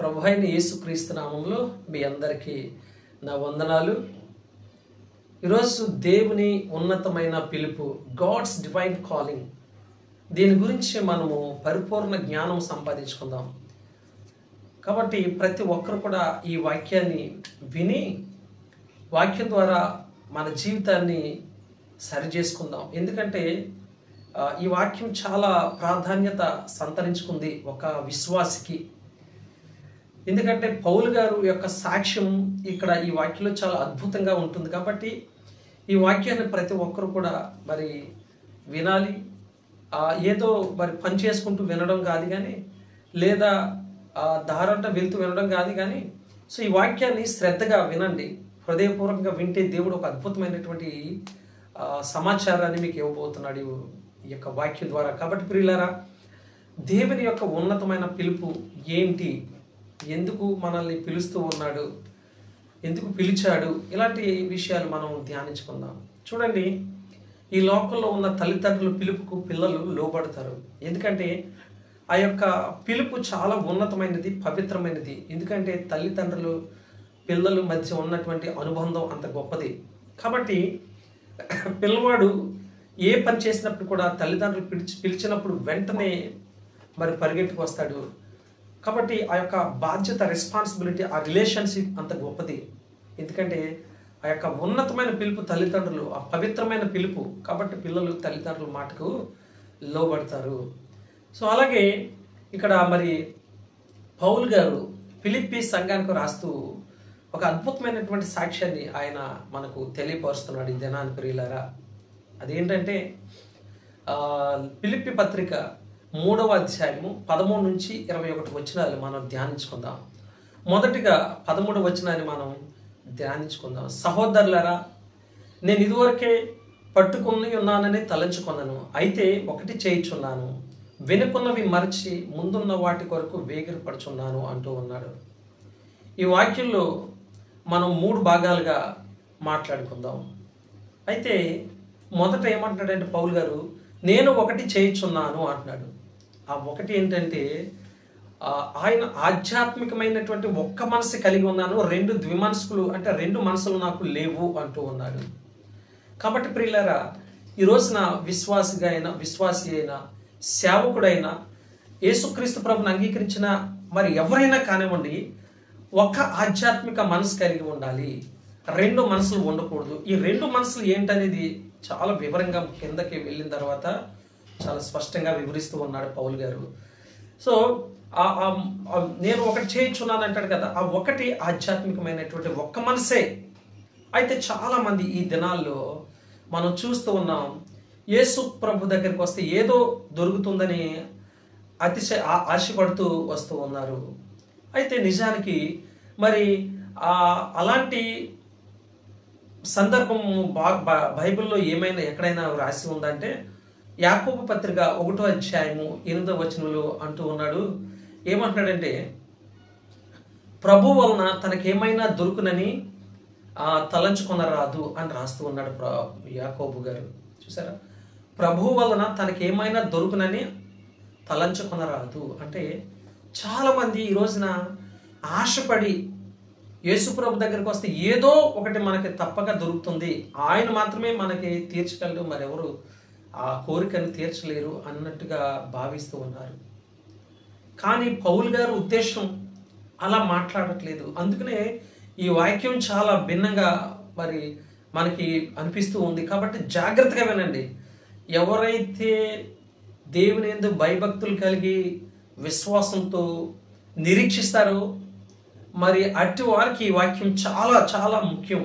ప్రభు అయిన యేసుక్రీస్తు నామంలో మీ అందరికీ నా వందనాలు. ఈరోజు దేవుని ఉన్నతమైన పిలుపు, గాడ్స్ డివైన్ కాలింగ్, దీని గురించి మనము పరిపూర్ణ జ్ఞానం సంపాదించుకుందాం. కాబట్టి ప్రతి ఒక్కరు కూడా ఈ వాక్యాన్ని విని వాక్యం ద్వారా మన జీవితాన్ని సరి చేసుకుందాం. ఎందుకంటే ఈ వాక్యం చాలా ప్రాధాన్యత సంతరించుకుంది ఒక విశ్వాసికి. ఎందుకంటే పౌలు గారు యొక్క సాక్ష్యం ఇక్కడ ఈ వాక్యంలో చాలా అద్భుతంగా ఉంటుంది. కాబట్టి ఈ వాక్యాన్ని ప్రతి ఒక్కరు కూడా మరి వినాలి. ఏదో మరి పని చేసుకుంటూ వినడం కాదు కానీ, లేదా దారంట వెళ్తూ వినడం కాదు కానీ, సో ఈ వాక్యాన్ని శ్రద్ధగా వినండి. హృదయపూర్వకంగా వింటే దేవుడు ఒక అద్భుతమైనటువంటి సమాచారాన్ని మీకు ఇవ్వబోతున్నాడు ఈ యొక్క వాక్యం ద్వారా. కాబట్టి ప్రియులారా, దేవుని యొక్క ఉన్నతమైన పిలుపు ఏంటి, ఎందుకు మనల్ని పిలుస్తూ ఉన్నాడు, ఎందుకు పిలిచాడు, ఇలాంటి విషయాలు మనం ధ్యానించుకుందాం. చూడండి, ఈ లోకంలో ఉన్న తల్లిదండ్రుల పిలుపుకు పిల్లలు లోబడతారు. ఎందుకంటే ఆ యొక్క పిలుపు చాలా ఉన్నతమైనది, పవిత్రమైనది. ఎందుకంటే తల్లిదండ్రులు పిల్లల మధ్య ఉన్నటువంటి అనుబంధం అంత గొప్పది. కాబట్టి పిల్లవాడు ఏ పని చేసినప్పుడు కూడా తల్లిదండ్రులు పిలిచినప్పుడు వెంటనే మరి పరిగెట్టుకు వస్తాడు. కాబట్టి ఆ యొక్క బాధ్యత, రెస్పాన్సిబిలిటీ, ఆ రిలేషన్షిప్ అంత గొప్పది. ఎందుకంటే ఆ యొక్క ఉన్నతమైన పిలుపు తల్లిదండ్రులు, ఆ పవిత్రమైన పిలుపు. కాబట్టి పిల్లలు తల్లిదండ్రుల మాటకు లోబడతారు. సో అలాగే ఇక్కడ మరి పౌలు గారు ఫిలిప్పీ సంఘానికి రాస్తూ ఒక అద్భుతమైనటువంటి సాక్ష్యాన్ని ఆయన మనకు తెలియపరుస్తున్నాడు ఈ దినాన్ని ప్రియులారా. అదేంటంటే ఫిలిప్పీ పత్రిక 3వ అధ్యాయము 13 నుంచి 21 వచనాలు మనం ధ్యానించుకుందాం. మొదటిగా 13వ వచనాన్ని మనం ధ్యానించుకుందాం. సహోదరులారా, నేను ఇదివరకే పట్టుకుని ఉన్నానని తలంచుకున్నాను. అయితే ఒకటి చేయుచున్నాను, వెనుకున్నవి మరచి ముందున్న వాటి కొరకు వేగిరపడుచున్నాను అంటూ ఉన్నాడు. ఈ వాక్యంలో మనం 3 భాగాలుగా మాట్లాడుకుందాం. అయితే మొదట ఏమంటున్నాడంటే పౌలు గారు, నేను ఒకటి చేయుచున్నాను అంటున్నాడు. ఆ ఒకటి ఏంటంటే ఆయన ఆధ్యాత్మికమైనటువంటి ఒక్క మనసు కలిగి ఉన్నాను, 2 ద్విమనస్కులు అంటే 2 మనసులు నాకు లేవు అంటూ ఉన్నాడు. కాబట్టి ప్రియులారా, ఈ రోజున విశ్వాసి అయినా సేవకుడైనా యేసుక్రీస్తు ప్రభుని అంగీకరించిన మరి ఎవరైనా కానివ్వండి, ఒక ఆధ్యాత్మిక మనసు కలిగి ఉండాలి. 2 మనసులు ఉండకూడదు. ఈ 2 మనసులు ఏంటనేది చాలా వివరంగా కిందకి వెళ్ళిన తర్వాత చాలా స్పష్టంగా వివరిస్తూ ఉన్నాడు పౌలు గారు. సో నేను ఒకటి చేయించున్నాను అంటాడు కదా, ఆ ఒకటి ఆధ్యాత్మికమైనటువంటి ఒక్క మనసే. అయితే చాలామంది ఈ దినాల్లో మనం చూస్తూ ఉన్నాం, యేసు ప్రభు దగ్గరికి వస్తే ఏదో దొరుకుతుందని ఆశపడుతూ వస్తూ ఉన్నారు. అయితే నిజానికి మరి అలాంటి సందర్భం బైబిల్లో ఏమైనా ఎక్కడైనా రాసి ఉందంటే, యాకోబు పత్రిక 1వ అధ్యాయము 8వ వచనంలో అంటూ ఉన్నాడు. ఏమంటున్నాడంటే, ప్రభు వలన తనకేమైనా దొరుకునని తలంచుకొనరాదు అని రాస్తూ ఉన్నాడు యాకోబు గారు. చూసారా, ప్రభు వలన తనకేమైనా దొరుకునని తలంచుకొనరాదు అంటే, చాలామంది ఈ రోజున ఆశపడి యేసుప్రభు దగ్గరికి వస్తే ఏదో ఒకటి మనకి తప్పక దొరుకుతుంది, ఆయన మాత్రమే మనకి తీర్చగలరు, మరెవరు ఆ కోరికను తీర్చలేరు అన్నట్టుగా భావిస్తూ ఉన్నారు. కానీ పౌలు గారి ఉద్దేశం అలా మాట్లాడట్లేదు. అందుకనే ఈ వాక్యం చాలా భిన్నంగా మరి మనకి అనిపిస్తూ ఉంది. కాబట్టి జాగ్రత్తగా వినండి. ఎవరైతే దేవుని యందు భయభక్తులు కలిగి విశ్వాసంతో నిరీక్షిస్తారో మరి అట్టి వారికి ఈ వాక్యం చాలా చాలా ముఖ్యం.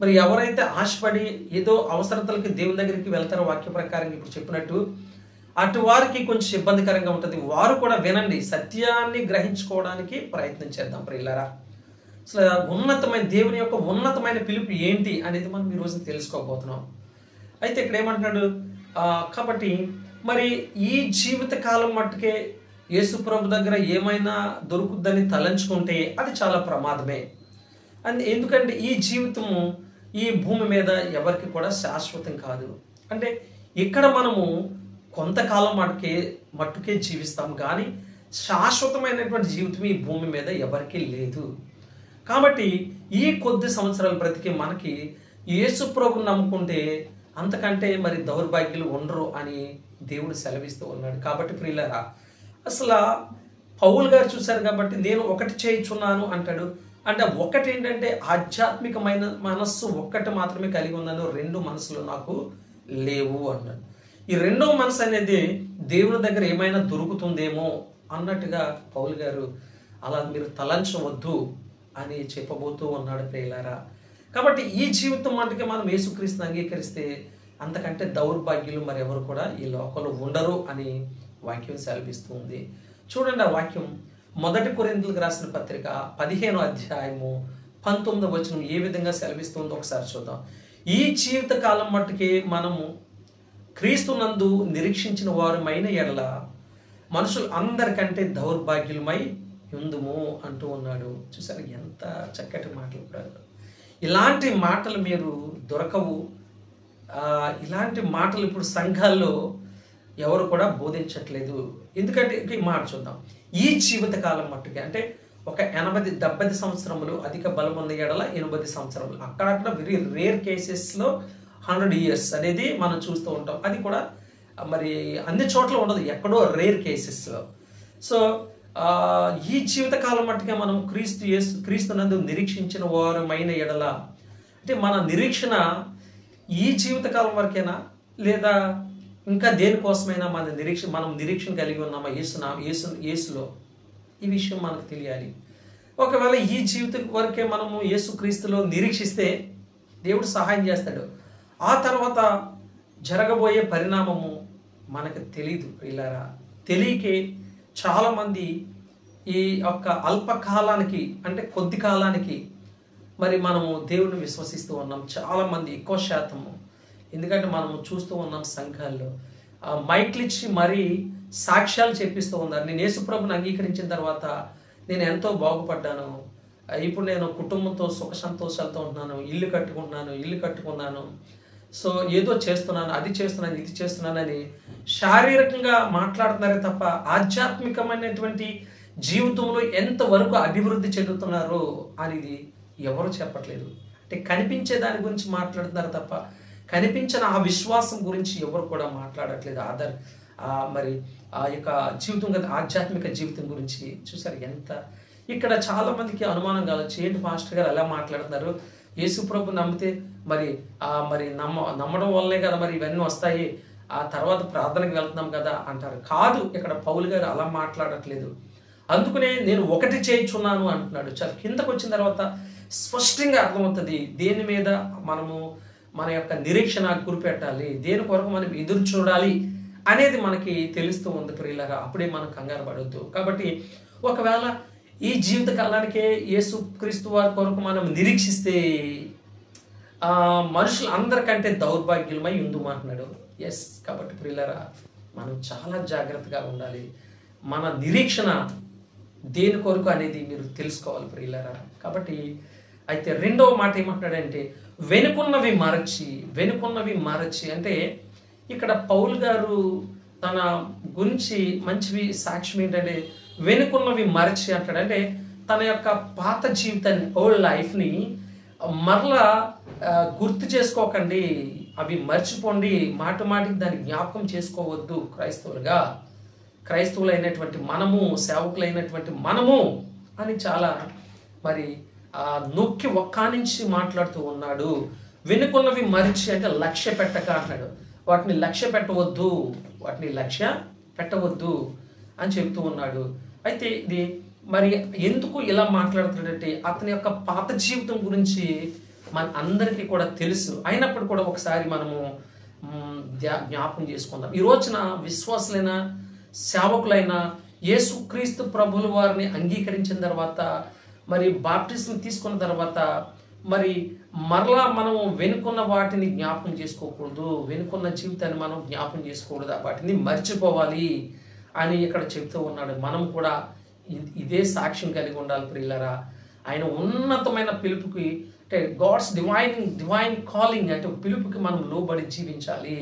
మరి ఎవరైతే ఆశపడి ఏదో అవసరతలకి దేవుని దగ్గరికి వెళ్తారో వాక్య ప్రకారం ఇప్పుడు చెప్పినట్టు, అటు వారికి కొంచెం ఇబ్బందికరంగా ఉంటుంది. వారు కూడా వినండి, సత్యాన్ని గ్రహించుకోవడానికి ప్రయత్నం చేద్దాం ప్రియులారా. అసలు ఉన్నతమైన దేవుని యొక్క ఉన్నతమైన పిలుపు ఏంటి అనేది మనం ఈరోజు తెలుసుకోబోతున్నాం. అయితే ఇక్కడ ఏమంటున్నాడు, కాబట్టి మరి ఈ జీవిత కాలం మట్టుకే యేసు ప్రభు దగ్గర ఏమైనా దొరుకుద్దని తలంచుకుంటే అది చాలా ప్రమాదమే. ఎందుకంటే ఈ జీవితము ఈ భూమి మీద ఎవరికి కూడా శాశ్వతం కాదు. అంటే ఇక్కడ మనము కొంతకాలం మట్టుకే జీవిస్తాం, కానీ శాశ్వతమైనటువంటి జీవితం ఈ భూమి మీద ఎవరికీ లేదు. కాబట్టి ఈ కొద్ది సంవత్సరాలు బ్రతికి మనకి యేసు ప్రభువుని నమ్ముకుంటే అంతకంటే మరి దౌర్భాగ్యులు ఉండరు అని దేవుడు సెలవిస్తూ ఉన్నాడు. కాబట్టి ప్రియులారా, అసలు పౌలు గారు చూశారు కాబట్టి నేను ఒకటి చేయుచున్నాను అంటాడు. అంటే ఒకటి ఏంటంటే ఆధ్యాత్మికమైన మనస్సు ఒక్కటి మాత్రమే కలిగి ఉన్నాను, రెండు మనసులు నాకు లేవు అన్నాడు. ఈ రెండవ మనసు అనేది దేవుని దగ్గర ఏమైనా దొరుకుతుందేమో అన్నట్టుగా పౌలు గారు అలా మీరు తలంచవద్దు అని చెప్పబోతూ ఉన్నాడు ప్రియులారా. కాబట్టి ఈ జీవితం మటుకే మనం యేసుక్రీస్తుని అంగీకరిస్తే అంతకంటే దౌర్భాగ్యులు మరి ఎవరు కూడా ఈ లోకంలో ఉండరు అని వాక్యం సెలవిస్తూ ఉంది. చూడండి ఆ వాక్యం మొదటి కొరింథీయులకు రాసిన పత్రిక 15వ అధ్యాయము 19వ వచనం ఏ విధంగా సెలవిస్తుందో ఒకసారి చూద్దాం. ఈ జీవిత కాలం మట్టుకే మనము క్రీస్తునందు నిరీక్షించిన వారమైన ఎడల మనుషులు అందరికంటే దౌర్భాగ్యులమై ఉందుము అంటూ ఉన్నాడు. చూసారు ఎంత చక్కటి మాటలు కూడా. ఇలాంటి మాటలు మీరు దొరకవు. ఇలాంటి మాటలు ఇప్పుడు సంఘాల్లో ఎవరు కూడా బోధించట్లేదు. ఎందుకంటే ఈ మాట చూద్దాం. ఈ జీవిత కాలం మట్టుకే అంటే ఒక 80-70 సంవత్సరములు అధిక బలం ఉన్న ఎడల 80 సంవత్సరములు, అక్కడక్కడ వెరీ రేర్ కేసెస్లో 100 years అనేది మనం చూస్తూ ఉంటాం. అది కూడా మరి అన్ని చోట్ల ఉండదు, ఎక్కడో రేర్ కేసెస్లో. సో ఈ జీవితకాలం మట్టుగా మనం క్రీస్తునందు నిరీక్షించిన వారమైన ఎడల అంటే మన నిరీక్షణ ఈ జీవితకాలం వరకేనా లేదా ఇంకా దేనికోసమైనా మనం నిరీక్షణ కలిగి ఉన్నామా యేసులో? ఈ విషయం మనకు తెలియాలి. ఒకవేళ ఈ జీవితం వరకే మనము యేసుక్రీస్తులో నిరీక్షిస్తే దేవుడు సహాయం చేస్తాడు. ఆ తర్వాత జరగబోయే పరిణామము మనకు తెలీదు ప్రియులారా. తెలియకే చాలామంది ఈ యొక్క అల్పకాలానికి అంటే కొద్ది కాలానికి మరి మనము దేవుడిని విశ్వసిస్తూ ఉన్నాం. చాలామంది ఎక్కువ శాతము. ఎందుకంటే మనము చూస్తూ ఉన్నాం సంఘాల్లో మైక్లు ఇచ్చి మరీ సాక్ష్యాలు చెప్పిస్తూ ఉన్నారు. నేను యేసుప్రభుని అంగీకరించిన తర్వాత నేను ఎంతో బాగుపడ్డాను, ఇప్పుడు నేను కుటుంబంతో సుఖ సంతోషాలతో ఉంటున్నాను, ఇల్లు కట్టుకున్నాను, సో ఏదో చేస్తున్నాను, అది చేస్తున్నాను, ఇది చేస్తున్నానని శారీరకంగా మాట్లాడుతున్నారే తప్ప ఆధ్యాత్మికమైనటువంటి జీవితంలో ఎంతవరకు అభివృద్ధి చెందుతున్నారు అనేది ఎవరు చెప్పట్లేదు. అంటే కనిపించే దాని గురించి మాట్లాడుతున్నారు తప్ప కనిపించిన ఆ విశ్వాసం గురించి ఎవరు కూడా మాట్లాడట్లేదు. మరి ఆ యొక్క జీవితం కదా ఆధ్యాత్మిక జీవితం గురించి చూసారు ఎంత. ఇక్కడ చాలా మందికి అనుమానం కావచ్చు, ఏంటి మాస్టర్ గారు అలా మాట్లాడుతున్నారు, యేసు ప్రభు నమ్మితే మరి నమ్మడం వల్లే కదా మరి ఇవన్నీ వస్తాయి, ఆ తర్వాత ప్రార్థనకు వెళ్తున్నాం కదా అంటారు. కాదు, ఇక్కడ పౌలు గారు అలా మాట్లాడట్లేదు. అందుకనే నేను ఒకటి చేయుచున్నాను అంటున్నాడు. చాలా కిందకు వచ్చిన తర్వాత స్పష్టంగా అర్థమవుతుంది దేని మీద మనము మన యొక్క నిరీక్షణ గురిపెట్టాలి, దేని కొరకు మనం ఎదురు చూడాలి అనేది మనకి తెలుస్తూ ఉంది ప్రియులారా. అప్పుడే మనం కంగారు పడవద్దు. కాబట్టి ఒకవేళ ఈ జీవిత కాలానికే యేసుక్రీస్తు వారి కొరకు మనం నిరీక్షిస్తే మనుషులు అందరికంటే దౌర్భాగ్యులమై ఉందుమంటున్నాడు. ఎస్, కాబట్టి ప్రియులారా మనం చాలా జాగ్రత్తగా ఉండాలి. మన నిరీక్షణ దేని కొరకు అనేది మీరు తెలుసుకోవాలి ప్రియులారా. కాబట్టి అయితే రెండవ మాట ఏమంటున్నాడంటే వెనుకున్నవి మరచి అంటే ఇక్కడ పౌలు గారు తన గురించి మంచివి సాక్ష్యం ఏంటంటే వెనుకున్నవి మరచి అంటాడు. అంటే తన యొక్క పాత జీవితాన్ని ఓల్డ్ లైఫ్ని మరలా గుర్తు చేసుకోకండి, అవి మర్చిపోండి, మాటికి దాన్ని జ్ఞాపకం చేసుకోవద్దు. క్రైస్తవులైనటువంటి మనము, సేవకులైనటువంటి మనము అని చాలా మరి నొక్కి ఒక్కానించి మాట్లాడుతూ ఉన్నాడు. వెనుకున్నవి మరిచి అంటే లక్ష్య పెట్టక అన్నాడు. వాటిని లక్ష్య పెట్టవద్దు అని చెప్తూ ఉన్నాడు. అయితే ఇది మరి ఎందుకు ఇలా మాట్లాడుతున్నాడంటే అతని యొక్క పాత జీవితం గురించి మన అందరికీ కూడా తెలుసు. అయినప్పుడు కూడా ఒకసారి మనము జ్ఞాపకం చేసుకుందాం. ఈ రోజున విశ్వాసులైన సేవకులైన యేసుక్రీస్తు ప్రభుల వారిని అంగీకరించిన తర్వాత మరి బాప్టిజం తీసుకున్న తర్వాత మరి మరలా మనము వెనుకున్న వాటిని జ్ఞాపకం చేసుకోకూడదు, వెనుకున్న జీవితాన్ని మనం జ్ఞాపకం చేసుకోకూడదు, వాటిని మర్చిపోవాలి అని ఇక్కడ చెప్తూ ఉన్నాడు. మనం కూడా ఇదే సాక్ష్యం కలిగి ఉండాలి ప్రియులారా. ఆయన ఉన్నతమైన పిలుపుకి అంటే గాడ్స్ డివైన్ కాలింగ్ అంటే పిలుపుకి మనం లోబడి జీవించాలి.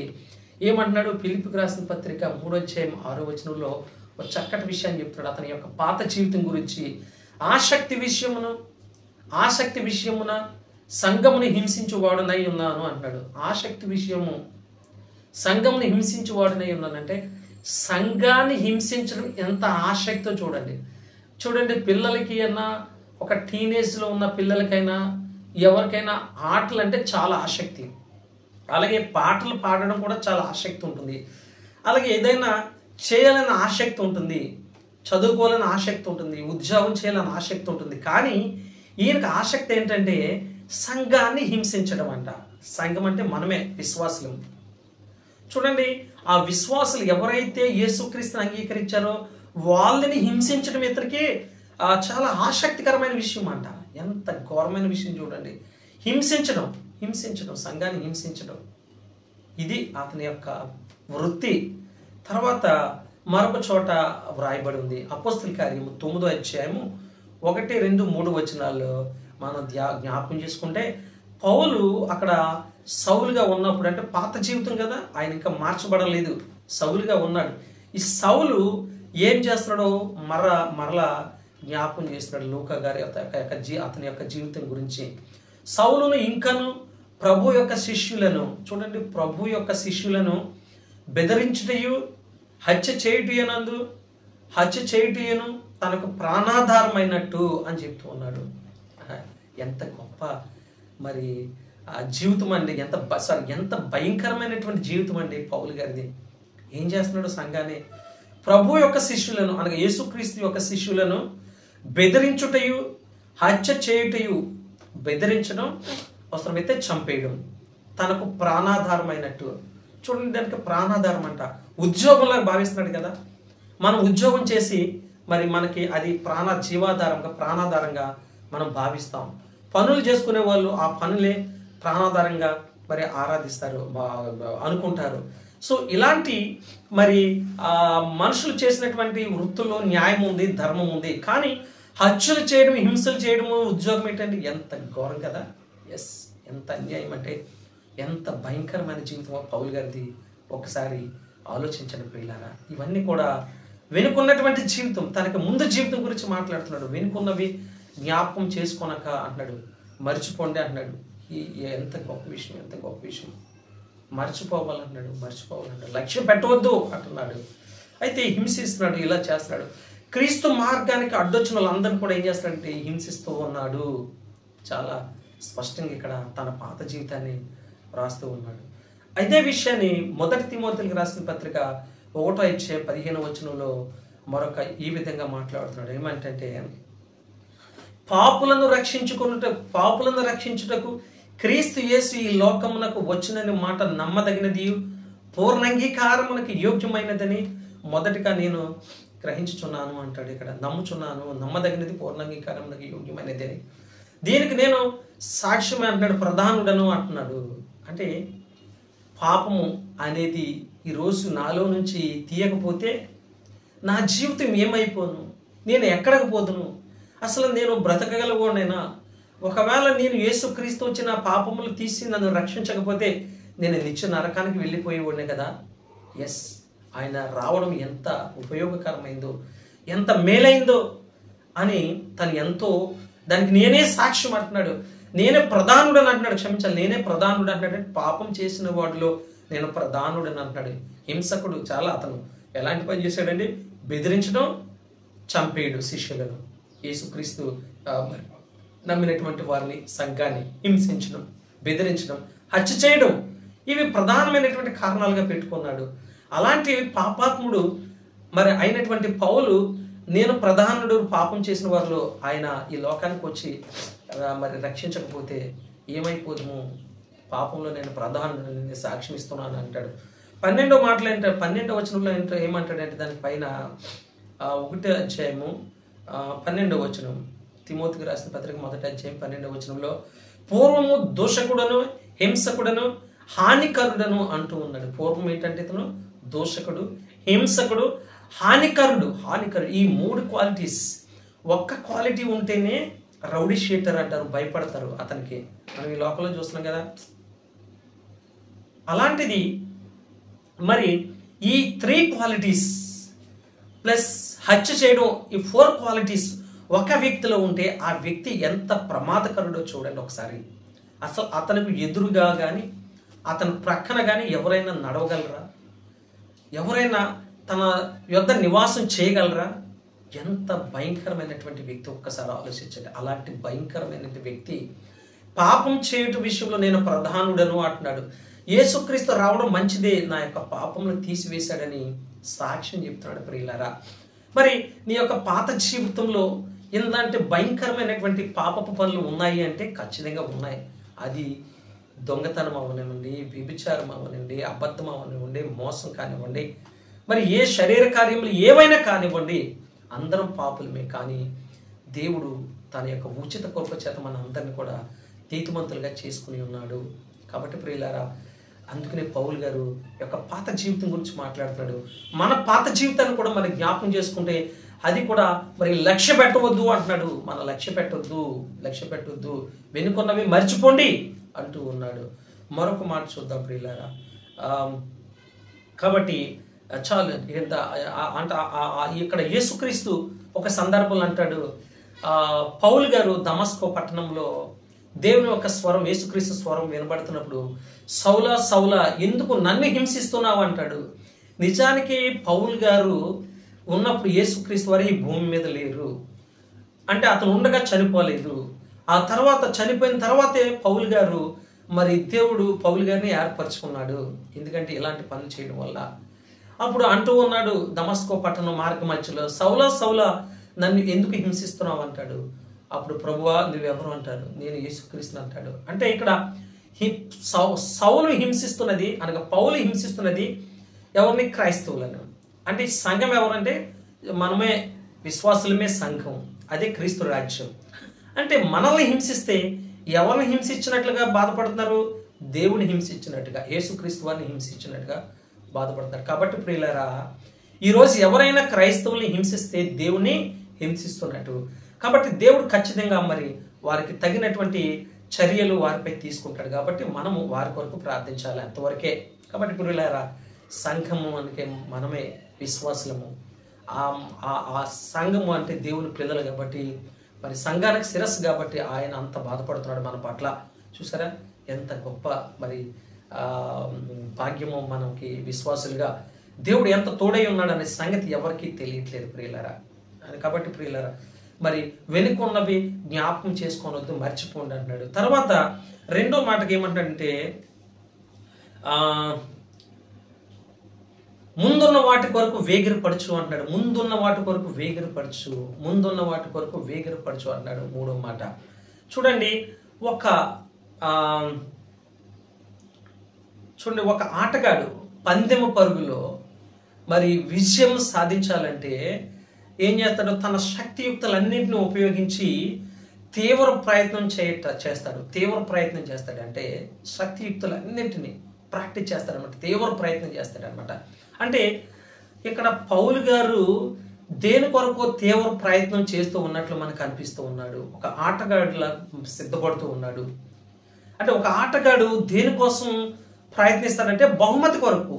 ఏమంటున్నాడు? ఫిలిప్పీకి రాసిన పత్రిక 3వ అధ్యాయం 6వ వచనంలో ఒక చక్కటి విషయాన్ని చెప్తున్నాడు. అతని యొక్క పాత జీవితం గురించి ఆసక్తి విషయమున సంఘముని హింసించువాడునై ఉన్నాను అంటున్నాడు. ఆసక్తి విషయము సంఘముని హింసించువాడునై ఉన్నానంటే సంఘాన్ని హింసించడం ఎంత ఆసక్తితో చూడండి. పిల్లలకి అన్నా, ఒక టీనేజ్లో ఉన్న పిల్లలకైనా, ఎవరికైనా ఆటలు అంటే చాలా ఆసక్తి. అలాగే పాటలు పాడడం కూడా చాలా ఆసక్తి ఉంటుంది. అలాగే ఏదైనా చేయాలని ఆసక్తి ఉంటుంది, చదువుకోవాలని ఆసక్తి ఉంటుంది, ఉద్యోగం చేయాలని ఆసక్తి ఉంటుంది. కానీ ఈయనకు ఆసక్తి ఏంటంటే సంఘాన్ని హింసించడం అంట. సంఘం అంటే మనమే, విశ్వాసులు. చూడండి, ఆ విశ్వాసులు ఎవరైతే యేసుక్రీస్తుని అంగీకరించారో వాళ్ళని హింసించడం ఇతనికి చాలా ఆసక్తికరమైన విషయం అంట. ఎంత ఘోరమైన విషయం చూడండి. హింసించడం సంఘాన్ని హింసించడం, ఇది అతని యొక్క వృత్తి. తర్వాత మరొక చోట వ్రాయబడి ఉంది, అపోస్తల కార్యము 9వ అధ్యాయము 1, 2, 3 వచనాల్లో మనం జ్ఞాపకం చేసుకుంటే, పౌలు అక్కడ సౌలుగా ఉన్నప్పుడు, అంటే పాత జీవితం కదా, ఆయన ఇంకా మార్చబడలేదు, సౌలుగా ఉన్నాడు. ఈ సౌలు ఏం చేస్తున్నాడో మరలా జ్ఞాపకం చేస్తున్నాడు లూకా గారి అతని యొక్క జీవితం గురించి. సౌలును ఇంకను ప్రభు యొక్క శిష్యులను, చూడండి, ప్రభు యొక్క శిష్యులను బెదిరించుటయు హత్య చేయుటయను తనకు ప్రాణాధారమైనట్టు అని చెప్తూ ఉన్నాడు. ఎంత గొప్ప మరి జీవితం అండి, ఎంత భయంకరమైనటువంటి జీవితం అండి పౌలు గారిది. ఏం చేస్తున్నాడు? సంఘాన్ని, ప్రభు యొక్క శిష్యులను అనగా యేసుక్రీస్తు యొక్క శిష్యులను బెదిరించుటయు హత్య చేయుటయు, బెదిరించడం, అవసరమైతే చంపేయడం, తనకు ప్రాణాధారమైనట్టు. చూడండి, దానికి ప్రాణాధారం అంట. ఉద్యోగంలా భావిస్తున్నాడు కదా. మనం ఉద్యోగం చేసి మరి మనకి అది ప్రాణాధారంగా మనం భావిస్తాం. పనులు చేసుకునే వాళ్ళు ఆ పనులే ప్రాణాధారంగా మరి ఆరాధిస్తారు, అనుకుంటారు. సో ఇలాంటి మరి మనుషులు చేసినటువంటి వృత్తుల్లో న్యాయం ఉంది, ధర్మం ఉంది. కానీ హత్యలు చేయడం, హింసలు చేయడము ఉద్యోగం ఏంటంటే ఎంత ఘోరం కదా. ఎంత అన్యాయం అంటే, ఎంత భయంకరమైన జీవితం పౌలు గారిది. ఒకసారి ఆలోచించండి ప్రియులారా. ఇవన్నీ కూడా వెనుకున్నటువంటి జీవితం, తనకి ముందు జీవితం గురించి మాట్లాడుతున్నాడు. వెనుకున్నవి జ్ఞాపకం చేసుకోనక అంటున్నాడు, మర్చిపోండి అంటున్నాడు. ఎంత గొప్ప విషయం. మర్చిపోవాలన్నాడు. లక్ష్యం పెట్టవద్దు అంటున్నాడు. అయితే హింసిస్తున్నాడు, ఇలా చేస్తున్నాడు. క్రీస్తు మార్గానికి అడ్డొచ్చిన వాళ్ళందరినీ కూడా ఏం చేస్తాడంటే హింసిస్తూ ఉన్నాడు. చాలా స్పష్టంగా ఇక్కడ తన పాత జీవితాన్ని రాస్తూ ఉన్నాడు. అదే విషయాన్ని 1 తిమోతికి రాసిన పత్రిక 1వ అధ్యాయం 15వ వచనంలో మరొక ఈ విధంగా మాట్లాడుతున్నాడు. ఏమంటే, పాపులను రక్షించుటకు క్రీస్తు యేసు ఈ లోకమునకు వచ్చినని మాట నమ్మదగినది, పూర్ణంగీకారమునకు యోగ్యమైనదని మొదటిగా నేను గ్రహించుచున్నాను అంటాడు. ఇక్కడ నమ్మదగినది, పూర్ణంగీకారమునకు యోగ్యమైనది అని. దీనికి నేను సాక్ష్యం అంటున్నాడు, ప్రధానుడను అంటున్నాడు. అంటే పాపము అనేది ఈరోజు నాలో నుంచి తీయకపోతే నా జీవితం ఏమైపోను, నేను ఎక్కడికి పోదును, అసలు నేను బ్రతకగలగోనైనా. ఒకవేళ నేను యేసుక్రీస్తు వచ్చిన పాపములు తీసి నన్ను రక్షించకపోతే నేను నిత్య నరకానికి వెళ్ళిపోయేవాడినే కదా. ఆయన రావడం ఎంత ఉపయోగకరమైందో, ఎంత మేలైందో అని తను ఎంతో, దానికి నేనే సాక్ష్యం అంటున్నాడు. నేనే ప్రధానుడు అని అంటున్నాడు. క్షమించాలి, నేనే ప్రధానుడు అంటున్నాడు. పాపం చేసిన వాడిలో నేను ప్రధానుడు అని అంటున్నాడు. హింసకుడు చాలా, అతను ఎలాంటి పని చేశాడండి? బెదిరించడం, చంపేయడు శిష్యులను. యేసుక్రీస్తు నమ్మినటువంటి వారిని, సంఘాన్ని హింసించడం, బెదిరించడం, హత్య చేయడం, ఇవి ప్రధానమైనటువంటి కారణాలుగా పెట్టుకున్నాడు. అలాంటి పాపాత్ముడు మరి అయినటువంటి పౌలు, నేను ప్రధానుడు, పాపం చేసిన వారిలో ఆయన ఈ లోకానికి వచ్చి మరి రక్షించకపోతే ఏమైపోదుము, పాపంలో నేను ప్రధానుడు, నేను సాక్ష్యం ఇస్తున్నాను అంటాడు. 12వ మాటలు ఏంటాడు, 12వ వచనంలో ఏమంటాడంటే, దానిపైన 1వ అధ్యాయము 12వ వచనం, తిమోతికి రాసిన పత్రిక 1వ అధ్యాయం 12వ వచనంలో, పూర్వము దోషకుడను, హింసకుడను, హానికరుడను అంటూ ఉన్నాడు. పూర్వం ఏంటంటే ఇతను దోషకుడు, హింసకుడు, హానికరుడు. ఈ 3 క్వాలిటీస్. ఒక్క క్వాలిటీ ఉంటేనే రౌడీ షీటర్ అంటారు, భయపడతారు అతనికి. మనం ఈ లోకంలో చూస్తున్నాం కదా. అలాంటిది మరి ఈ 3 క్వాలిటీస్ ప్లస్ హత్య చేయడం, ఈ 4 క్వాలిటీస్ ఒక వ్యక్తిలో ఉంటే ఆ వ్యక్తి ఎంత ప్రమాదకరుడో చూడండి ఒకసారి. అసలు అతనికి ఎదురుగా కానీ అతని ప్రక్కన కానీ ఎవరైనా నడవగలరా? ఎవరైనా తన యొద్ద నివాసం చేయగలరా? ఎంత భయంకరమైనటువంటి వ్యక్తి ఒక్కసారి ఆలోచించండి. అలాంటి భయంకరమైన వ్యక్తి పాపం చేయటం విషయంలో నేను ప్రధానుడను అంటున్నాడు. యేసుక్రీస్తు రావడం మంచిదే, నా యొక్క పాపమును తీసివేశాడని సాక్ష్యం చెప్తున్నాడు. ప్రియులారా, మరి నీ యొక్క పాత జీవితంలో ఇలాంటి భయంకరమైనటువంటి పాపపు పనులు ఉన్నాయి అంటే ఖచ్చితంగా ఉన్నాయి. అది దొంగతనం అవనివ్వండి, వ్యభిచారం అవనివ్వండి, అబద్ధం అవనివ్వండి, మోసం కానివ్వండి, మరి ఏ శరీర కార్యములు ఏవైనా కానివ్వండి, అందరం పాపులమే. కానీ దేవుడు తన యొక్క ఉచిత కృప చేత మన అందరిని కూడా నీతిమంతులుగా చేసుకుని ఉన్నాడు. కాబట్టి ప్రియులారా, అందుకనే పౌలు గారు యొక్క పాత జీవితం గురించి మాట్లాడుతున్నాడు. మన పాత జీవితాన్ని కూడా మనం జ్ఞాపకం చేసుకుంటే అది కూడా మరి లక్ష్య పెట్టవద్దు అంటున్నాడు. మన లక్ష్య పెట్టవద్దు, వెనుకున్నవి మర్చిపోండి అంటూ ఉన్నాడు. మరొక మాట చూద్దాం ప్రియులారా. కాబట్టి చాలు ఇక్కడ యేసుక్రీస్తు ఒక సందర్భంలో అంటాడు, పౌలు గారు దమస్కో పట్టణంలో దేవుని యొక్క స్వరం, యేసుక్రీస్తు స్వరం వినబడుతున్నప్పుడు, సౌలా సౌలా ఎందుకు నన్ను హింసిస్తున్నావు అంటాడు. నిజానికి పౌలు గారు ఉన్నప్పుడు యేసుక్రీస్తు వారు ఈ భూమి మీద లేరు, అంటే అతను ఉండగా చనిపోలేదు. ఆ తర్వాత చనిపోయిన తర్వాతే పౌలు గారు మరి దేవుడు పౌలు గారిని ఏర్పరచుకున్నాడు. ఎందుకంటే ఇలాంటి పనులు చేయడం వల్ల. అప్పుడు అంటూ ఉన్నాడు దమస్కో పట్టణం మార్గ మధ్యలో, సౌలా సౌలా నన్ను ఎందుకు హింసిస్తున్నావు అంటాడు. అప్పుడు ప్రభువా నువ్వెవరు అంటాడు. నేను యేసుక్రీస్తుని అంటాడు. అంటే ఇక్కడ సౌలు హింసిస్తున్నది అనగా పౌలు హింసిస్తున్నది ఎవరిని? క్రైస్తవులను. అంటే సంఘం ఎవరంటే మనమే, విశ్వాసులమే సంఘం. అదే క్రీస్తు రాజ్యం. అంటే మనల్ని హింసిస్తే ఎవరిని హింసించినట్లుగా బాధపడుతున్నారు? దేవుని హింసించినట్టుగా, యేసుక్రీస్తు వారిని హింసించినట్టుగా బాధపడతారు. కాబట్టి ప్రియులారా, ఈరోజు ఎవరైనా క్రైస్తవుల్ని హింసిస్తే దేవుని హింసిస్తున్నట్టు. కాబట్టి దేవుడు ఖచ్చితంగా మరి వారికి తగినటువంటి చర్యలు వారిపై తీసుకుంటాడు. కాబట్టి మనము వారి కొరకు ప్రార్థించాలి, అంతవరకే. కాబట్టి ప్రియులారా, సంఘము అంటే మనమే విశ్వాసులము. ఆ సంఘము అంటే దేవుని పిల్లలు కాబట్టి, మరి సంఘానికి శిరస్సు కాబట్టి ఆయన అంత బాధపడుతున్నాడు మన పట్ల. చూసారా ఎంత గొప్ప మరి భాగ్యము మనకి విశ్వాసులుగా. దేవుడు ఎంత తోడై ఉన్నాడు అనే సంగతి ఎవరికీ తెలియట్లేదు ప్రియులారా. కాబట్టి ప్రియులారా, మరి వెనుకున్నవి జ్ఞాపకం చేసుకోనొద్దు, మర్చిపోండి అంటున్నాడు. తర్వాత రెండో మాటకి ఏమంటాడంటే, ముందున్న వాటి కొరకు వేగిరపరచు అంటున్నాడు. ముందున్న వాటి కొరకు వేగిరపరచు అన్నాడు. మూడో మాట చూడండి. ఒక ఆటగాడు పందెము పరుగులో మరి విజయం సాధించాలంటే ఏం చేస్తాడు? తన శక్తియుక్తులన్నింటినీ ఉపయోగించి తీవ్ర ప్రయత్నం చేస్తాడు. అంటే శక్తియుక్తులన్నింటినీ ప్రాక్టీస్ చేస్తాడనమాట, తీవ్ర ప్రయత్నం చేస్తాడనమాట. అంటే ఇక్కడ పౌలు గారు దేని కొరకు తీవ్ర ప్రయత్నం చేస్తూ ఉన్నట్లు మనకు అనిపిస్తూ ఉన్నాడు. ఒక ఆటగాడులా సిద్ధపడుతూ ఉన్నాడు. అంటే ఒక ఆటగాడు దేనికోసం ప్రయత్నిస్తాడంటే బహుమతి కొరకు.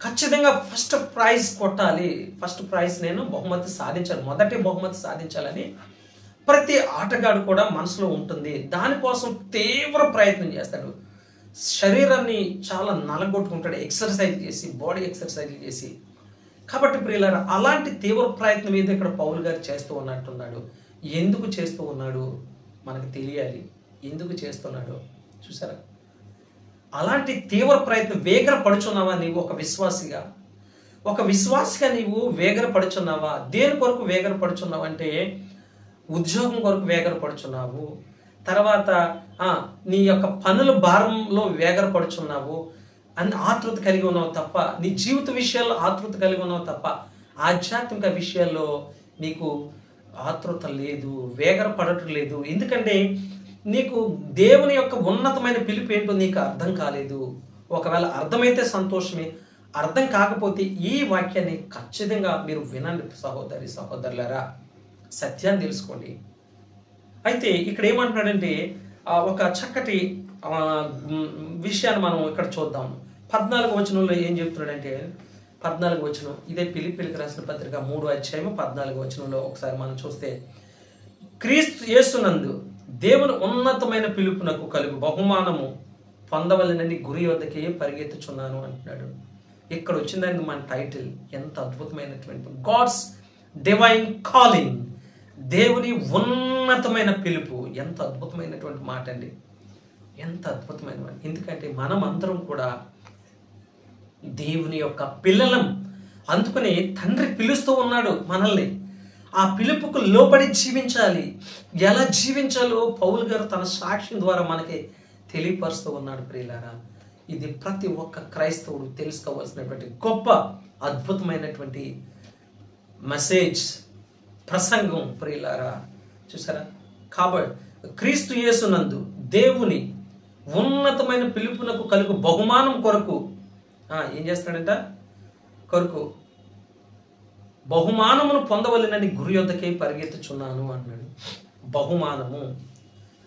ఖచ్చితంగా ఫస్ట్ ప్రైజ్ కొట్టాలి, ఫస్ట్ ప్రైజ్ నేను బహుమతి సాధించాలి, మొదటి బహుమతి సాధించాలని ప్రతి ఆటగాడు కూడా మనసులో ఉంటుంది. దానికోసం తీవ్ర ప్రయత్నం చేస్తాడు. శరీరాన్ని చాలా నలగొట్టుకుంటాడు, ఎక్సర్సైజ్ చేసి, బాడీ ఎక్సర్సైజ్ చేసి. కాబట్టి ప్రియులారా, అలాంటి తీవ్ర ప్రయత్నం మీద ఇక్కడ పౌలు గారు చేస్తూ ఉన్నట్టున్నాడు. ఎందుకు చేస్తూ ఉన్నాడు మనకు తెలియాలి. ఎందుకు చేస్తున్నాడు చూసారా? అలాంటి తీవ్ర ప్రయత్నం వేగరపడుచున్నావా నీవు? ఒక విశ్వాసిగా నీవు వేగరపడుచున్నావా? దేని కొరకు వేగరపడుచున్నావు అంటే ఉద్యోగం కొరకు వేగరపడుచున్నావు. తర్వాత నీ యొక్క పనుల భారంలో వేగరపడుచున్నావు అని ఆతృత కలిగి ఉన్నావు తప్ప, నీ జీవిత విషయాల్లో ఆతృత కలిగి ఉన్నావు తప్ప ఆధ్యాత్మిక విషయాల్లో నీకు ఆతృత లేదు, వేగరపడటం లేదు. ఎందుకంటే నీకు దేవుని యొక్క ఉన్నతమైన పిలుపు ఏంటో నీకు అర్థం కాలేదు. ఒకవేళ అర్థమైతే సంతోషమే, అర్థం కాకపోతే ఈ వాక్యాన్ని ఖచ్చితంగా మీరు వినండి సహోదరులారా, సత్యాన్ని తెలుసుకోండి. అయితే ఇక్కడ ఏమంటున్నాడంటే ఒక చక్కటి విషయాన్ని మనం ఇక్కడ చూద్దాం. 14వ వచనంలో ఏం చెప్తున్నాడంటే, 14 వచనం, ఇదే ఫిలిప్పీయులకు రాసిన పత్రిక 3వ అధ్యాయం 14వ వచనంలో ఒకసారి మనం చూస్తే, క్రీస్తు యేసునందు దేవుని ఉన్నతమైన పిలుపునకు కలుగు బహుమానము పొందవలనని గురి వద్దకే పరిగెత్తుచున్నాను అంటున్నాడు. ఇక్కడ వచ్చిందని మన టైటిల్ ఎంత అద్భుతమైనటువంటి గాడ్స్ డివైన్ కాలింగ్, దేవుని ఉన్నతమైన పిలుపు. ఎంత అద్భుతమైనటువంటి మాట అండి, ఎంత అద్భుతమైన మాట. ఎందుకంటే మనం అందరం కూడా దేవుని యొక్క పిల్లలం. అందుకని తండ్రి పిలుస్తూ ఉన్నాడు మనల్ని. ఆ పిలుపుకు లోబడి జీవించాలి. ఎలా జీవించాలో పౌలు గారు తన సాక్ష్యం ద్వారా మనకి తెలియపరుస్తూ ఉన్నాడు. ప్రియులారా, ఇది ప్రతి ఒక్క క్రైస్తవుడు తెలుసుకోవాల్సినటువంటి గొప్ప అద్భుతమైనటువంటి మెసేజ్, ప్రసంగం. ప్రియులారా, చూసారా? కాబట్టి క్రీస్తు యేసునందు దేవుని ఉన్నతమైన పిలుపునకు కలుగు బహుమానం కొరకు ఏం చేస్తాడంట? కొరకు బహుమానమును పొందవలెనని గురి యొద్దకే పరిగెత్తుచున్నాను అన్నాడు. బహుమానము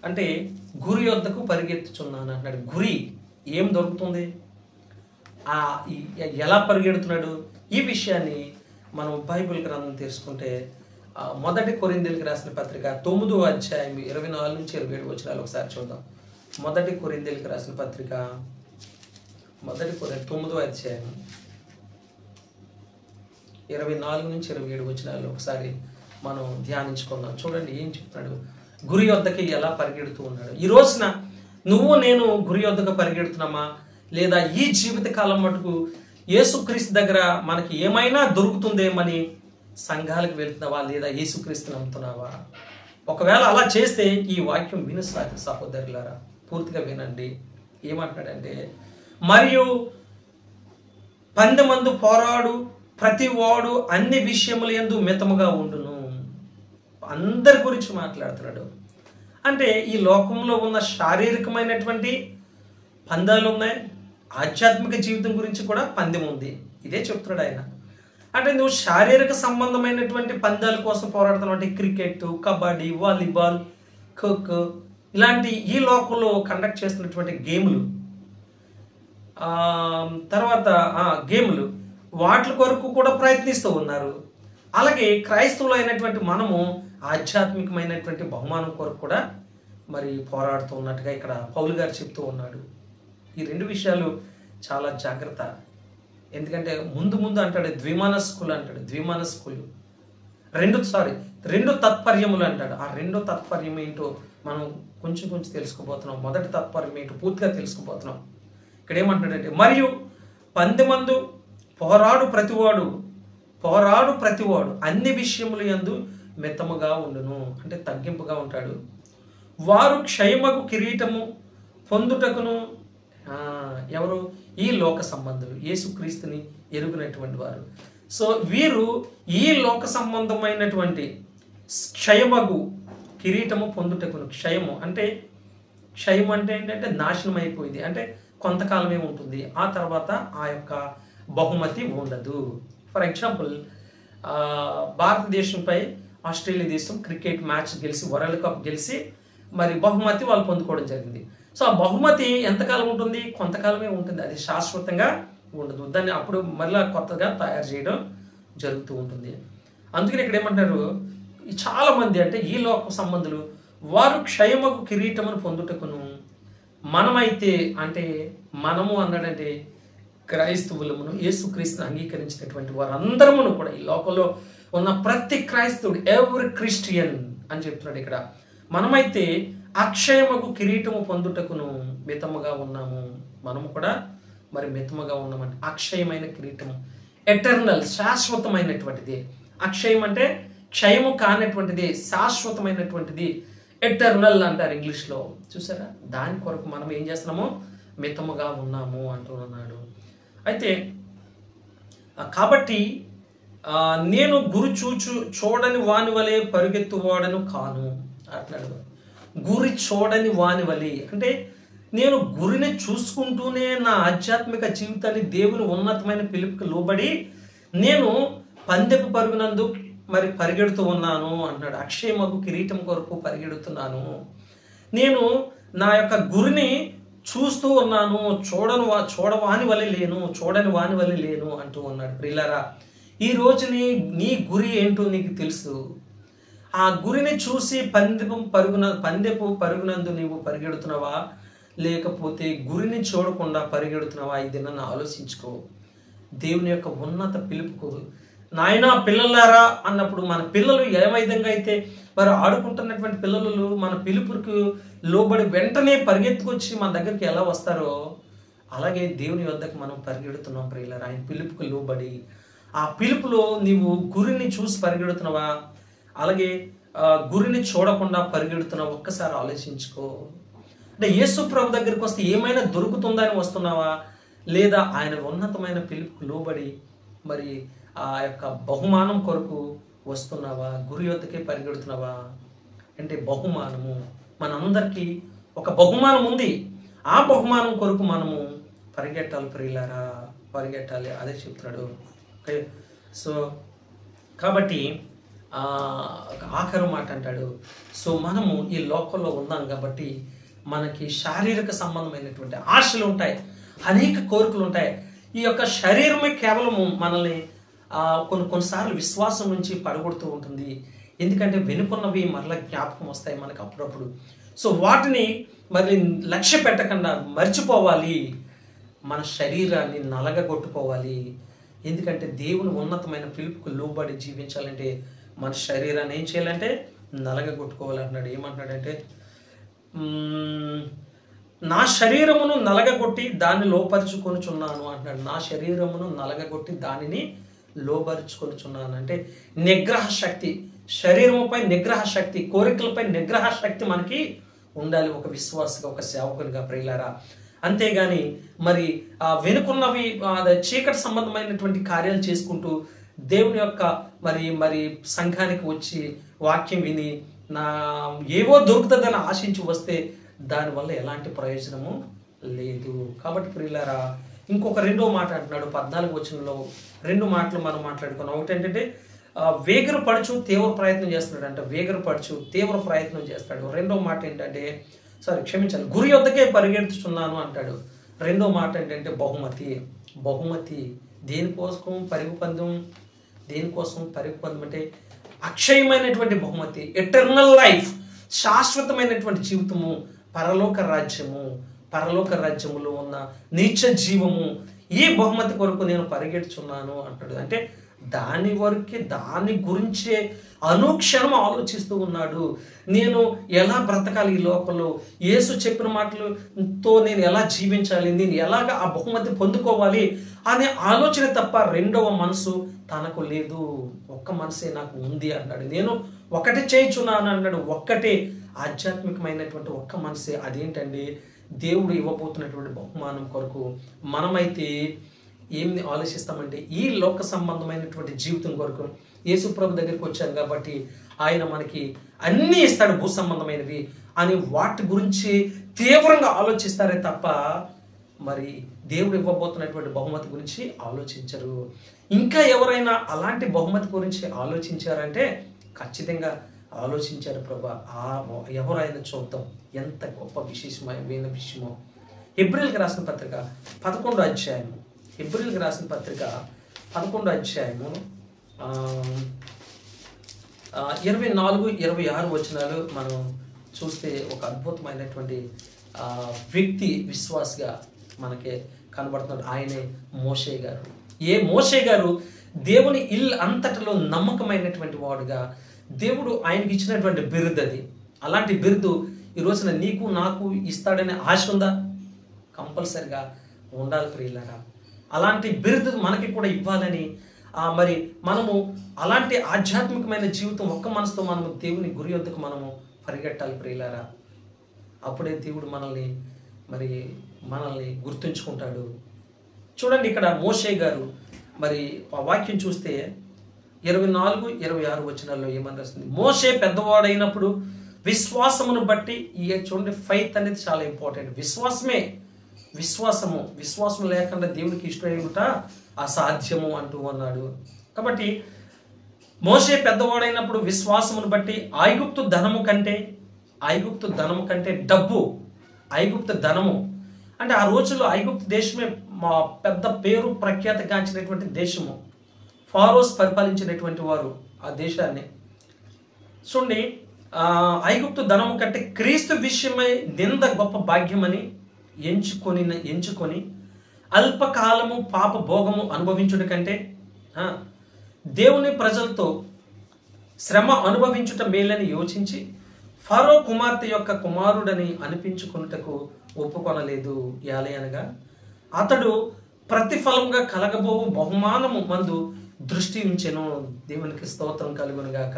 అంటే గురి యొద్దకు పరిగెత్తుచున్నాను అన్నాడు. గురి ఏం దొరుకుతుంది? ఎలా పరిగెడుతున్నాడు? ఈ విషయాన్ని మనం బైబిల్ గ్రంథం తీసుకుంటే మొదటి కొరింథీయులకు రాసిన పత్రిక 9వ అధ్యాయం 24 నుంచి 27 వచనాలు ఒకసారి చూద్దాం. మొదటి కొరింథీయులకు రాసిన పత్రిక 9వ అధ్యాయం 24 నుంచి 27 వచనాలు ఒకసారి మనం ధ్యానించుకుందాం. చూడండి ఏం చెప్తున్నాడు. గురి వద్దకి ఎలా పరిగెడుతూ ఉన్నాడు. ఈ రోజున నువ్వు నేను గురి వద్దకు పరిగెడుతున్నామా, లేదా ఈ జీవిత కాలం మటుకు యేసుక్రీస్తు దగ్గర మనకి ఏమైనా దొరుకుతుందేమని సంఘాలకు వెళ్తున్నావా, లేదా యేసుక్రీస్తు నమ్ముతున్నావా? ఒకవేళ అలా చేస్తే ఈ వాక్యం విను సహోదరులారా, పూర్తిగా వినండి. ఏమంటున్నాడంటే, మరియు 10 మంది పోరాడు ప్రతి వాడు అన్ని విషయముల యందు మితముగా ఉండును. అందరి గురించి మాట్లాడుతున్నాడు. అంటే ఈ లోకంలో ఉన్న శారీరకమైనటువంటి పందాలు ఉన్నాయి, ఆధ్యాత్మిక జీవితం గురించి కూడా పందెం ఉంది. ఇదే చెప్తున్నాడు ఆయన. అంటే నువ్వు శారీరక సంబంధమైనటువంటి పందాల కోసం పోరాడుతున్నావు అంటే క్రికెట్, కబడ్డీ, వాలీబాల్, ఖోఖో ఇలాంటి ఈ లోకంలో కండక్ట్ చేస్తున్నటువంటి గేములు, తర్వాత గేములు వాటి కొరకు కూడా ప్రయత్నిస్తూ ఉన్నారు. అలాగే క్రైస్తవులు అయినటువంటి మనము ఆధ్యాత్మికమైనటువంటి బహుమానం కొరకు కూడా మరి పోరాడుతూ ఉన్నట్టుగా ఇక్కడ పౌలు గారు చెప్తూ ఉన్నాడు. ఈ 2 విషయాలు చాలా జాగ్రత్త. ఎందుకంటే ముందు అంటాడు ద్విమనస్కులు అంటాడు. ద్విమనస్కులు రెండు తత్పర్యములు అంటాడు. ఆ 2 తత్పర్యం ఏంటో మనం కొంచెం తెలుసుకోబోతున్నాం. మొదటి తత్పర్యం ఏంటో పూర్తిగా తెలుసుకోబోతున్నాం. ఇక్కడ ఏమంటాడంటే, మరియు 10 మంది పోరాడు ప్రతివాడు అన్ని విషయముల యందు మితముగా ఉండును. అంటే తగ్గింపుగా ఉంటాడు. వారు క్షయమగు కిరీటము పొందుటకును, ఎవరు? ఈ లోక సంబంధులు, యేసుక్రీస్తుని ఎరుగునటువంటి వారు. సో వీరు ఈ లోక సంబంధమైనటువంటి క్షయమగు కిరీటము పొందుటకును. క్షయం అంటే ఏంటంటే నాశనం అయిపోయింది, అంటే కొంతకాలమే ఉంటుంది. ఆ తర్వాత ఆ యొక్క బహుమతి ఉండదు. ఫర్ ఎగ్జాంపుల్, భారతదేశంపై ఆస్ట్రేలియా దేశం క్రికెట్ మ్యాచ్ గెలిచి, వరల్డ్ కప్ గెలిచి మరి బహుమతి వాళ్ళు పొందుకోవడం జరిగింది. సో ఆ బహుమతి ఎంతకాలం ఉంటుంది? కొంతకాలమే ఉంటుంది. అది శాశ్వతంగా ఉండదు. దాన్ని అప్పుడు మళ్ళీ కొత్తగా తయారు చేయడం జరుగుతూ ఉంటుంది. అందుకని ఇక్కడ ఏమంటారు, చాలా మంది అంటే ఈ లోక సంబంధులు వారు క్షయమగు కిరీటమును పొందుటకును, మనమైతే అంటే మనము అన్నాడంటే క్రైస్తవులమును యేసుక్రీస్తును అంగీకరించినటువంటి వారందరమును కూడా, ఈ లోకంలో ఉన్న ప్రతి క్రైస్తవుడు, ఎవరి క్రిస్టియన్ అని చెప్తున్నాడు ఇక్కడ. మనమైతే అక్షయమగు కిరీటము పొందుటకును మితముగా ఉన్నాము. మనము కూడా మరి మితముగా ఉన్నామంటే అక్షయమైన కిరీటము, ఎటర్నల్, శాశ్వతమైనటువంటిది. అక్షయం అంటే క్షయము కానటువంటిది, శాశ్వతమైనటువంటిది, ఎటర్నల్ అంటారు ఇంగ్లీష్లో. చూసారా? దాని కొరకు మనం ఏం చేస్తున్నాము? మితముగా ఉన్నాము అంటున్నాడు. అయితే కాబట్టి నేను గురి చూడని వాని వలె పరుగెత్తువాడను కాను అంటున్నాడు. గురి చూడని వాని వలె అంటే నేను గురిని చూసుకుంటూనే నా ఆధ్యాత్మిక జీవితాన్ని దేవుని ఉన్నతమైన పిలుపుకి లోబడి నేను పందెపు పరుగునందు మరి పరిగెడుతూ ఉన్నాను అంటున్నాడు. అక్షయమగు కిరీటం కొరకు పరిగెడుతున్నాను. నేను నా యొక్క గురిని చూస్తూ ఉన్నాను, చూడవాని వలె లేను, చూడని వాని వలె లేను అంటూ ఉన్నాడు. ప్రియులారా, ఈ రోజు నీ గురి ఏంటో నీకు తెలుసు. ఆ గురిని చూసి పందెపు పరుగునందు నీవు పరిగెడుతున్నావా, లేకపోతే గురిని చూడకుండా పరిగెడుతున్నావా? ఇది నన్ను ఆలోచించుకో. దేవుని యొక్క ఉన్నత పిలుపుకు నాయనా పిల్లలారా అన్నప్పుడు మన పిల్లలు ఏ విధంగా అయితే వారు ఆడుకుంటున్నటువంటి పిల్లలు మన పిలుపుకు లోబడి వెంటనే పరిగెత్తుకొచ్చి మన దగ్గరికి ఎలా వస్తారో అలాగే దేవుని వద్దకు మనం పరిగెడుతున్నాం ప్రియులారా. ఆయన పిలుపుకు లోబడి ఆ పిలుపులో నీవు గురిని చూసి పరిగెడుతున్నావా, అలాగే గురిని చూడకుండా పరిగెడుతున్నావా? ఒక్కసారి ఆలోచించుకో. అంటే యేసు ప్రభు దగ్గరికి వస్తే ఏమైనా దొరుకుతుందని వస్తున్నావా, లేదా ఆయన ఉన్నతమైన పిలుపుకు లోబడి మరి ఆ యొక్క బహుమానం కొరకు వస్తున్నావా? గురి వద్దకే పరిగెడుతున్నావా? అంటే బహుమానము, మనందరికీ ఒక బహుమానం ఉంది. ఆ బహుమానం కొరకు మనము పరిగెట్టాలి ప్రియులారా, పరిగెట్టాలి. అదే చెప్తున్నాడు. ఓకే, సో కాబట్టి ఆఖరు మాట అంటాడు, సో మనము ఈ లోకంలో ఉన్నాం కాబట్టి మనకి శారీరక సంబంధమైనటువంటి ఆశలు ఉంటాయి, అనేక కోరికలు ఉంటాయి. ఈ యొక్క శరీరమే కేవలము మనల్ని కొన్నిసార్లు విశ్వాసం నుంచి పడగొడుతూ ఉంటుంది. ఎందుకంటే వెనుకున్నవి మరలా జ్ఞాపకం వస్తాయి మనకు అప్పుడప్పుడు. సో వాటిని మరి లక్ష్య పెట్టకుండా మర్చిపోవాలి, మన శరీరాన్ని నలగగొట్టుకోవాలి. ఎందుకంటే దేవుని ఉన్నతమైన పిలుపుకు లోబడి జీవించాలంటే మన శరీరాన్ని ఏం చేయాలంటే నలగగొట్టుకోవాలంటున్నాడు. ఏమంటున్నాడంటే నా శరీరమును నలగగొట్టి దాన్ని లోపరుచుకొనుచున్నాను అంటున్నాడు. నా శరీరమును నలగగొట్టి దానిని లోపరుచుకొనుచున్నాను అంటే నిగ్రహ శక్తి, శరీరముపై నిగ్రహ శక్తి, కోరికలపై నిగ్రహ శక్తి మనకి ఉండాలి ఒక విశ్వాసగా, ఒక సేవకునిగా ప్రియులారా. అంతేగాని మరి వెనుకున్నవి చీకటి సంబంధమైనటువంటి కార్యాలు చేసుకుంటూ దేవుని యొక్క మరి సంఘానికి వచ్చి వాక్యం విని ఏవో దొరుకుతుందని ఆశించి వస్తే దానివల్ల ఎలాంటి ప్రయోజనము లేదు. కాబట్టి ప్రియులారా, ఇంకొక రెండో మాట అంటున్నాడు 14వ వచనంలో. రెండు మాటలు మనం మాట్లాడుకున్నాం. ఒకటి ఏంటంటే వేగరపడుచు తీవ్ర ప్రయత్నం చేస్తున్నాడు అంట, వేగరపడుచు తీవ్ర ప్రయత్నం చేస్తాడు. రెండో మాట ఏంటంటే క్షమించాలి, గురి వద్దకే పరిగెడుతున్నాను అంటాడు. రెండో మాట ఏంటంటే బహుమతి. దేనికోసం పరుగు పందెం? దేనికోసం పరుగు పందెం అంటే అక్షయమైనటువంటి బహుమతి, ఎటర్నల్ లైఫ్, శాశ్వతమైనటువంటి జీవితము, పరలోక రాజ్యములో ఉన్న నీచ జీవము, ఈ బహుమతి కొరకు నేను పరిగెడుచున్నాను అంటాడు. అంటే దాని గురించే అనుక్షణం ఆలోచిస్తూ ఉన్నాడు. నేను ఎలా బ్రతకాలి ఈ లోకంలో, యేసు చెప్పిన మాటలతో నేను ఎలా జీవించాలి, నేను ఎలాగ ఆ బహుమతి పొందుకోవాలి అనే ఆలోచన తప్ప రెండవ మనసు తనకు లేదు. ఒక్క మనసే నాకు ఉంది అన్నాడు. నేను ఒకటి చేయించున్నాను అన్నాడు. ఒక్కటే ఆధ్యాత్మికమైనటువంటి ఒక్క మనసే. అదేంటండి? దేవుడు ఇవ్వబోతున్నటువంటి బహుమానం కొరకు. మనమైతే ఏమి ఆలోచిస్తామంటే ఈ లోక సంబంధమైనటువంటి జీవితం కొరకు యేసు ప్రభు దగ్గరికి వచ్చాం కాబట్టి ఆయన మనకి అన్నీ ఇస్తాడు భూ సంబంధమైనవి అని వాటి గురించి తీవ్రంగా ఆలోచిస్తారే తప్ప మరి దేవుడు ఇవ్వబోతున్నటువంటి బహుమతి గురించి ఆలోచించరు. ఇంకా ఎవరైనా అలాంటి బహుమతి గురించి ఆలోచించారంటే ఖచ్చితంగా ఆలోచించారు ప్రభా. ఎవరైనా చూద్దాం ఎంత గొప్ప విశేషమైన విషయమో. హెబ్రీయులకు రాసిన పత్రిక 11వ అధ్యాయము, హెబ్రీయులకు రాసిన పత్రిక 11వ అధ్యాయము 24-26 వచనాలు మనం చూస్తే ఒక అద్భుతమైనటువంటి వ్యక్తి విశ్వాసగా మనకి కనబడుతున్నాడు. ఆయనే మోషే గారు. మోషే గారు దేవుని ఇల్లు అంతటిలో నమ్మకమైనటువంటి వాడుగా దేవుడు ఆయనకి ఇచ్చినటువంటి బిరుదు అది. అలాంటి బిరుదు ఈ రోజున నీకు నాకు ఇస్తాడనే ఆశ ఉందా? కంపల్సరిగా ఉండాలి ప్రియులారా. అలాంటి బిరుదు మనకి కూడా ఇవ్వాలని మరి మనము అలాంటి ఆధ్యాత్మికమైన జీవితం ఒక్క మనసుతో మనము దేవుని గురి వద్దకు మనము పరిగెట్టాలి ప్రియులారా. అప్పుడే దేవుడు మనల్ని గుర్తుంచుకుంటాడు. చూడండి ఇక్కడ మోషే గారు మరి ఆ వాక్యం చూస్తే 24-26 వచనాల్లో ఏమని రాస్తుంది? మోషే పెద్దవాడైనప్పుడు విశ్వాసమును బట్టి, చూడండి ఫైత్ అనేది చాలా ఇంపార్టెంట్. విశ్వాసము లేకుండా దేవునికి ఇష్టమేమిట అసాధ్యము అంటూ అన్నాడు. కాబట్టి మోషే పెద్దవాడైనప్పుడు విశ్వాసమును బట్టి ఐగుప్తు ధనము కంటే డబ్బు, ఐగుప్తు ధనము అంటే ఆ రోజుల్లో ఐగుప్తు దేశమే మా పెద్ద పేరు ప్రఖ్యాతిగాంచినటువంటి దేశము. ఫారోస్ పరిపాలించినటువంటి వారు ఆ దేశాన్ని. చూడండి, ఐగుప్తు ధనము కంటే క్రీస్తు విషయమై నింద గొప్ప భాగ్యమని ఎంచుకొని అల్పకాలము పాప భోగము అనుభవించుట కంటే దేవుని ప్రజలతో శ్రమ అనుభవించుట మేలని యోచించి ఫరో కుమార్తె యొక్క కుమారుడని అనిపించుకున్నటకు ఒప్పుకొనలేదు. అనగా అతడు ప్రతిఫలంగా కలగబోవు బహుమానము మందు దృష్టి ఉంచెను. దేవునికి స్తోత్రం కలుగునుగాక,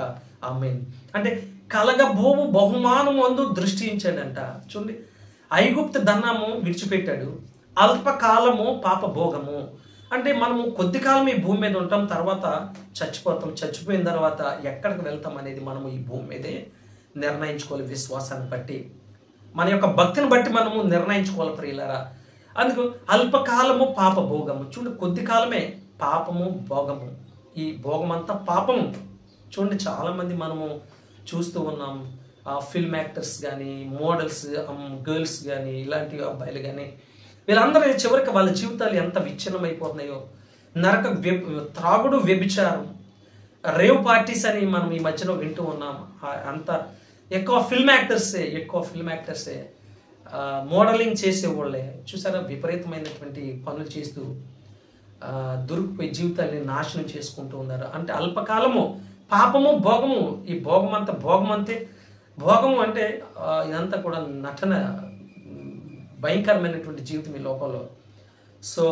ఆమేన్. అంటే కలగబోవు బహుమానము మందు దృష్టి ఉంచాడంట. చూడండి, ఐగుప్తు ధనము విడిచిపెట్టాడు, అల్పకాలము పాప భోగము. అంటే మనము కొద్ది కాలం ఈ భూమి మీద ఉంటాం, తర్వాత చచ్చిపోతాం. చచ్చిపోయిన తర్వాత ఎక్కడికి వెళ్తాం అనేది మనము ఈ భూమి మీదే నిర్ణయించుకోవాలి. విశ్వాసాన్ని బట్టి, మన యొక్క భక్తిని బట్టి మనము నిర్ణయించుకోవాలి ప్రియులారా. అందుకు అల్పకాలము పాప భోగము. చూడండి, కొద్ది కాలమే పాపము భోగము. ఈ భోగం అంతా పాపము. చూడండి, చాలామంది మనము చూస్తూ ఉన్నాం. ఫిల్మ్ యాక్టర్స్ కానీ, మోడల్స్, గర్ల్స్ కానీ, ఇలాంటి అబ్బాయిలు కానీ, వీళ్ళందరూ చివరికి వాళ్ళ జీవితాలు ఎంత విచ్ఛిన్నమైపోతున్నాయో. త్రాగుడు, వ్యభిచారం, రేవ్ పార్టీస్ అని మనం ఈ మధ్యలో వింటూ ఉన్నాం. అంత ఎక్కువ ఫిల్మ్ యాక్టర్సే మోడలింగ్ చేసేవాళ్ళే చూసారా, విపరీతమైనటువంటి పనులు చేస్తూ దొరికిపోయి జీవితాన్ని నాశనం చేసుకుంటూ ఉన్నారు. అంటే అల్పకాలము పాపము భోగము. ఈ భోగము అంటే ఇదంతా కూడా నటన, భయంకరమైనటువంటి జీవితం ఈ లోకంలో. సో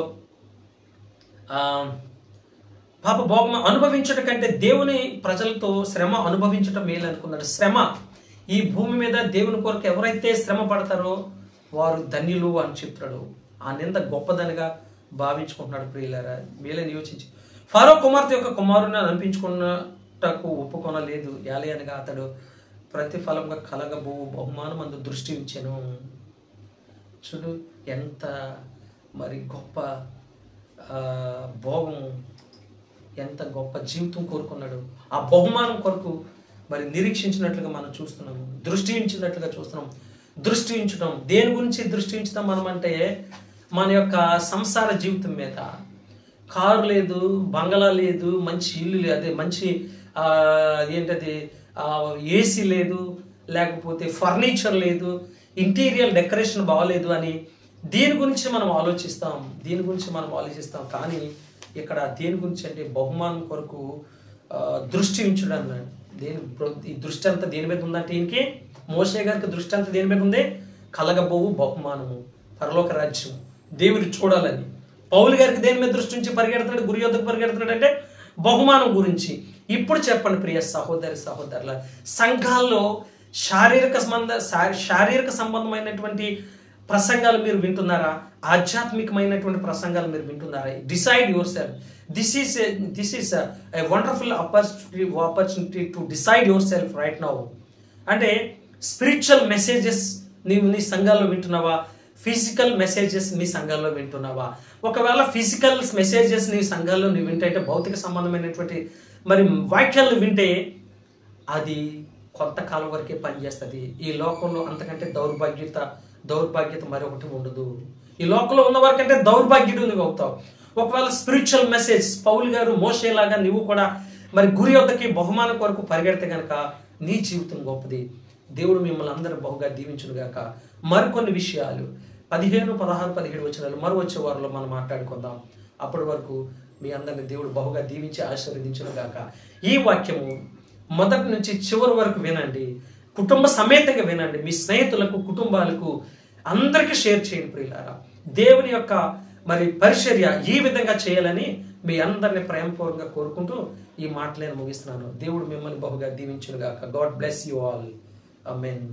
పాప భోగం అనుభవించడం కంటే దేవుని ప్రజలతో శ్రమ అనుభవించడం మేలు అనుకున్నాడు. శ్రమ, ఈ భూమి మీద దేవుని కొరకు ఎవరైతే శ్రమ పడతారో వారు ధన్యులు అని చెప్తాడు. ఆ నింద గొప్పదనిగా భావించుకుంటున్నాడు ప్రియులారా. మేలని యోచించి ఫరో కుమార్తె యొక్క కుమారుని అనిపించుకున్నటకు ఒప్పుకొనలేదు. అనగా అతడు ప్రతిఫలంగా కలగబో బహుమానం అందు దృష్టి ఉంచెను. చూడు, ఎంత మరి గొప్ప భోగం, ఎంత గొప్ప జీవితం కోరుకున్నాడు. ఆ బహుమానం కొరకు మరి నిరీక్షించినట్లుగా మనం చూస్తున్నాము, దృష్టి ఉంచినట్లుగా చూస్తున్నాం. దృష్టి ఉంచడం, దేని గురించి దృష్టి ఉంచుతాం మనం అంటే మన యొక్క సంసార జీవితం మీద. కారు లేదు, బంగళా లేదు, మంచి ఇల్లు లేదు, అదే మంచి ఏంటది ఏసీ లేదు, లేకపోతే ఫర్నిచర్ లేదు, ఇంటీరియర్ డెకరేషన్ బాగలేదు అని దీని గురించి మనం ఆలోచిస్తాం. కానీ ఇక్కడ దేని గురించి అంటే బహుమానం కొరకు దృష్టి ఉంచడం అన్నాడు. ఈ దృష్టి అంతా దేని మీద ఉందంటే ఈయనకి, మోషే గారికి దృష్టి అంతా దేని మీద ఉంది? కలగబోవు బహుమానము, పరలోక రాజ్యం, దేవుడు చూడాలని. పౌలు గారికి దేని మీద దృష్టి నుంచి పరిగెడుతున్నాడు, గురి యొద్దకు పరిగెడుతున్నాడు అంటే బహుమానం గురించి. ఇప్పుడు చెప్పండి ప్రియ సహోదరుల, సంఘాల్లో శారీరక సంబంధమైనటువంటి ప్రసంగాలు మీరు వింటున్నారా? ఆధ్యాత్మికమైనటువంటి ప్రసంగాలు మీరు వింటున్నారా? Decide your self. This is a wonderful opportunity to decide your self right now. అంటే స్పిరిచువల్ మెసేజెస్ నీవు నీ సంఘాల్లో వింటున్నావా? ఫిజికల్ మెసేజెస్ నీ సంఘాల్లో వింటున్నావా? ఒకవేళ ఫిజికల్ మెసేజెస్ నీ సంఘాల్లో నువ్వు వింటే, భౌతిక సంబంధమైనటువంటి మరి వాక్యాలను వింటే అది కొంతకాలం వరకే పనిచేస్తుంది. ఈ లోకంలో అంతకంటే దౌర్భాగ్యత మరొకటి ఉండదు. ఈ లోకంలో ఉన్న వరకంటే దౌర్భాగ్యుడు నువ్వు అవుతావు. ఒకవేళ స్పిరిచువల్ మెసేజ్ పౌలు గారు, మోషేలాగా నువ్వు కూడా మరి గురి వద్దకి బహుమానం కొరకు పరిగెడితే కనుక నీ జీవితం గొప్పది. దేవుడు మిమ్మల్ని అందరూ బహుగా దీవించును గాక. మరికొన్ని విషయాలు 15, 16, 17 వచనాలు మరో వచ్చే వారంలో మనం మాట్లాడుకుందాం. అప్పటి వరకు మీ అందరిని దేవుడు బహుగా దీవించి ఆశీర్వదించును గాక. ఈ వాక్యము మొదటి నుంచి చివరి వరకు వినండి, కుటుంబ సమేతంగా వినండి. మీ స్నేహితులకు, కుటుంబాలకు అందరికీ షేర్ చేయండి ప్రియులారా. దేవుని యొక్క మరి పరిచర్య ఈ విధంగా చేయాలని మీ అందరిని ప్రేమపూర్వకంగా కోరుకుంటూ ఈ మాటలను ముగిస్తున్నాను. దేవుడు మిమ్మల్ని బహుగా దీవించును గాక. God bless you all. Amen.